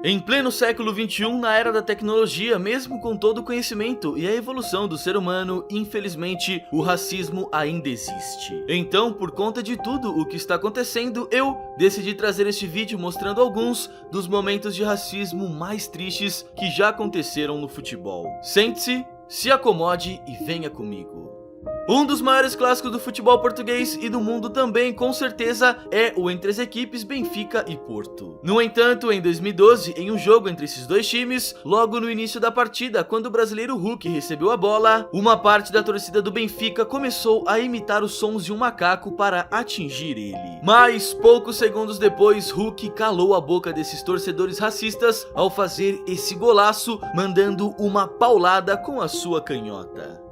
Em pleno século XXI, na era da tecnologia, mesmo com todo o conhecimento e a evolução do ser humano, infelizmente, o racismo ainda existe. Então, por conta de tudo o que está acontecendo, eu decidi trazer este vídeo mostrando alguns dos momentos de racismo mais tristes que já aconteceram no futebol. Sente-se, se acomode e venha comigo. Um dos maiores clássicos do futebol português e do mundo também, com certeza, é o entre as equipes Benfica e Porto. No entanto, em 2012, em um jogo entre esses dois times, logo no início da partida, quando o brasileiro Hulk recebeu a bola, uma parte da torcida do Benfica começou a imitar os sons de um macaco para atingir ele. Mas, poucos segundos depois, Hulk calou a boca desses torcedores racistas ao fazer esse golaço, mandando uma paulada com a sua canhota.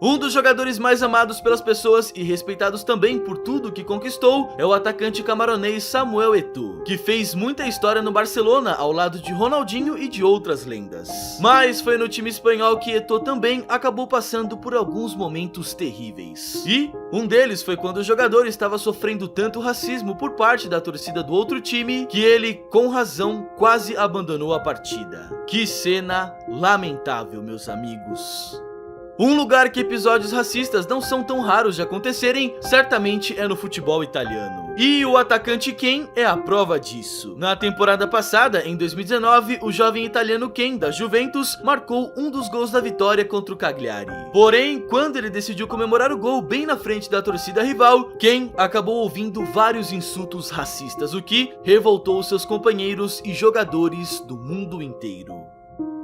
Um dos jogadores mais amados pelas pessoas e respeitados também por tudo que conquistou é o atacante camaronês Samuel Eto'o, que fez muita história no Barcelona ao lado de Ronaldinho e de outras lendas. Mas foi no time espanhol que Eto'o também acabou passando por alguns momentos terríveis. E um deles foi quando o jogador estava sofrendo tanto racismo por parte da torcida do outro time que ele, com razão, quase abandonou a partida. Que cena lamentável, meus amigos. Um lugar que episódios racistas não são tão raros de acontecerem, certamente é no futebol italiano. E o atacante Ken é a prova disso. Na temporada passada, em 2019, o jovem italiano Ken, da Juventus, marcou um dos gols da vitória contra o Cagliari. Porém, quando ele decidiu comemorar o gol bem na frente da torcida rival, Ken acabou ouvindo vários insultos racistas, o que revoltou seus companheiros e jogadores do mundo inteiro.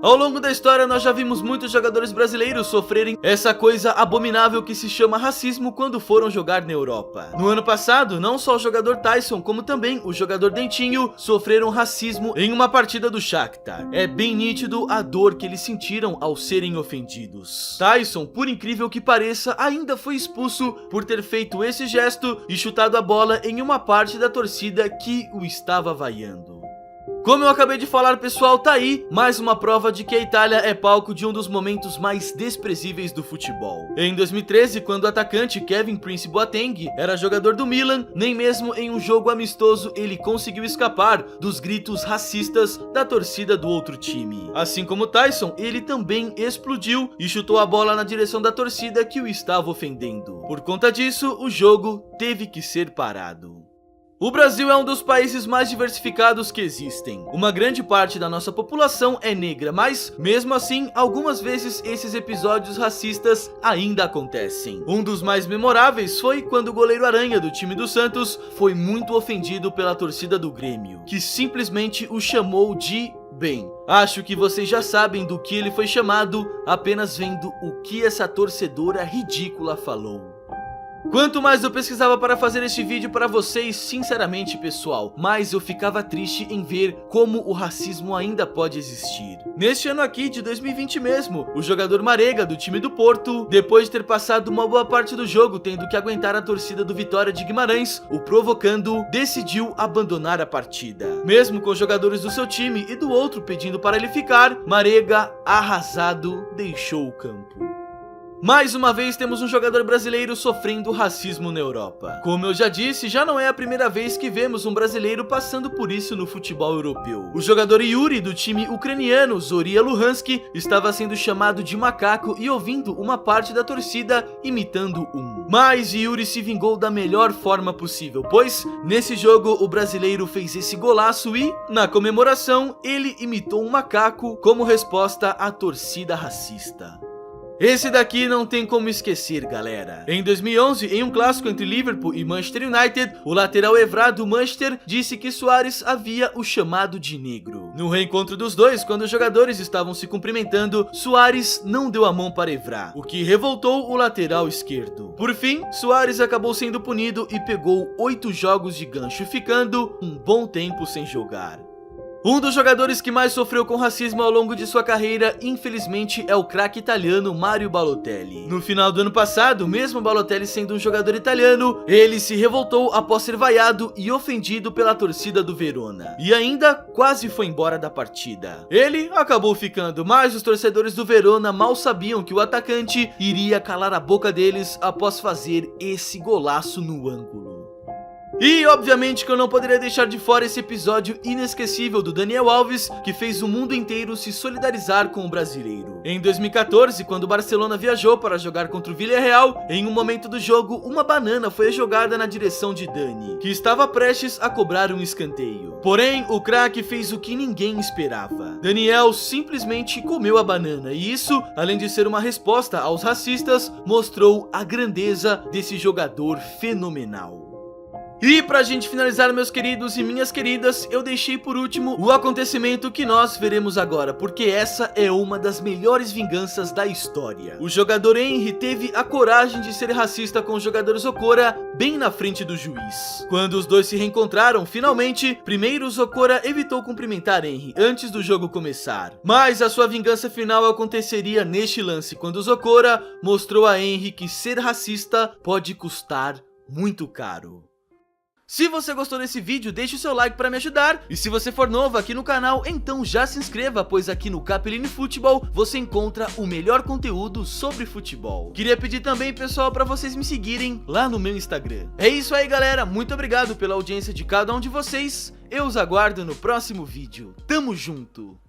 Ao longo da história, nós já vimos muitos jogadores brasileiros sofrerem essa coisa abominável que se chama racismo quando foram jogar na Europa. No ano passado, não só o jogador Taison, como também o jogador Dentinho sofreram racismo em uma partida do Shakhtar. É bem nítido a dor que eles sentiram ao serem ofendidos. Taison, por incrível que pareça, ainda foi expulso por ter feito esse gesto e chutado a bola em uma parte da torcida que o estava vaiando. Como eu acabei de falar, pessoal, tá aí mais uma prova de que a Itália é palco de um dos momentos mais desprezíveis do futebol. Em 2013, quando o atacante Kevin Prince Boateng era jogador do Milan, nem mesmo em um jogo amistoso ele conseguiu escapar dos gritos racistas da torcida do outro time. Assim como Taison, ele também explodiu e chutou a bola na direção da torcida que o estava ofendendo. Por conta disso, o jogo teve que ser parado. O Brasil é um dos países mais diversificados que existem. Uma grande parte da nossa população é negra, mas, mesmo assim, algumas vezes esses episódios racistas ainda acontecem. Um dos mais memoráveis foi quando o goleiro Aranha do time do Santos foi muito ofendido pela torcida do Grêmio, que simplesmente o chamou de... Bem, acho que vocês já sabem do que ele foi chamado, apenas vendo o que essa torcedora ridícula falou. Quanto mais eu pesquisava para fazer este vídeo para vocês, sinceramente, pessoal, mais eu ficava triste em ver como o racismo ainda pode existir. Neste ano aqui, de 2020 mesmo, o jogador Marega, do time do Porto, depois de ter passado uma boa parte do jogo tendo que aguentar a torcida do Vitória de Guimarães, o provocando, decidiu abandonar a partida. Mesmo com os jogadores do seu time e do outro pedindo para ele ficar, Marega, arrasado, deixou o campo. Mais uma vez temos um jogador brasileiro sofrendo racismo na Europa. Como eu já disse, já não é a primeira vez que vemos um brasileiro passando por isso no futebol europeu. O jogador Yuri do time ucraniano Zoria Luhanski estava sendo chamado de macaco e ouvindo uma parte da torcida imitando um. Mas Yuri se vingou da melhor forma possível, pois nesse jogo o brasileiro fez esse golaço e, na comemoração, ele imitou um macaco como resposta à torcida racista. Esse daqui não tem como esquecer, galera. Em 2011, em um clássico entre Liverpool e Manchester United, o lateral Evra do Manchester disse que Suárez havia o chamado de negro. No reencontro dos dois, quando os jogadores estavam se cumprimentando, Suárez não deu a mão para Evra, o que revoltou o lateral esquerdo. Por fim, Suárez acabou sendo punido e pegou 8 jogos de gancho, ficando um bom tempo sem jogar. Um dos jogadores que mais sofreu com racismo ao longo de sua carreira, infelizmente, é o craque italiano Mario Balotelli. No final do ano passado, mesmo Balotelli sendo um jogador italiano, ele se revoltou após ser vaiado e ofendido pela torcida do Verona. E ainda quase foi embora da partida. Ele acabou ficando, mas os torcedores do Verona mal sabiam que o atacante iria calar a boca deles após fazer esse golaço no ângulo. E obviamente que eu não poderia deixar de fora esse episódio inesquecível do Daniel Alves, que fez o mundo inteiro se solidarizar com o brasileiro. Em 2014, quando o Barcelona viajou para jogar contra o Villarreal, em um momento do jogo, uma banana foi jogada na direção de Dani, que estava prestes a cobrar um escanteio. Porém, o craque fez o que ninguém esperava. Daniel simplesmente comeu a banana, e isso, além de ser uma resposta aos racistas, mostrou a grandeza desse jogador fenomenal. E pra gente finalizar, meus queridos e minhas queridas, eu deixei por último o acontecimento que nós veremos agora, porque essa é uma das melhores vinganças da história. O jogador Henry teve a coragem de ser racista com o jogador Zokora bem na frente do juiz. Quando os dois se reencontraram, finalmente, primeiro Zokora evitou cumprimentar Henry antes do jogo começar. Mas a sua vingança final aconteceria neste lance, quando Zokora mostrou a Henry que ser racista pode custar muito caro. Se você gostou desse vídeo, deixe o seu like para me ajudar, e se você for novo aqui no canal, então já se inscreva, pois aqui no Capeline Futebol você encontra o melhor conteúdo sobre futebol. Queria pedir também, pessoal, para vocês me seguirem lá no meu Instagram. É isso aí, galera, muito obrigado pela audiência de cada um de vocês, eu os aguardo no próximo vídeo. Tamo junto!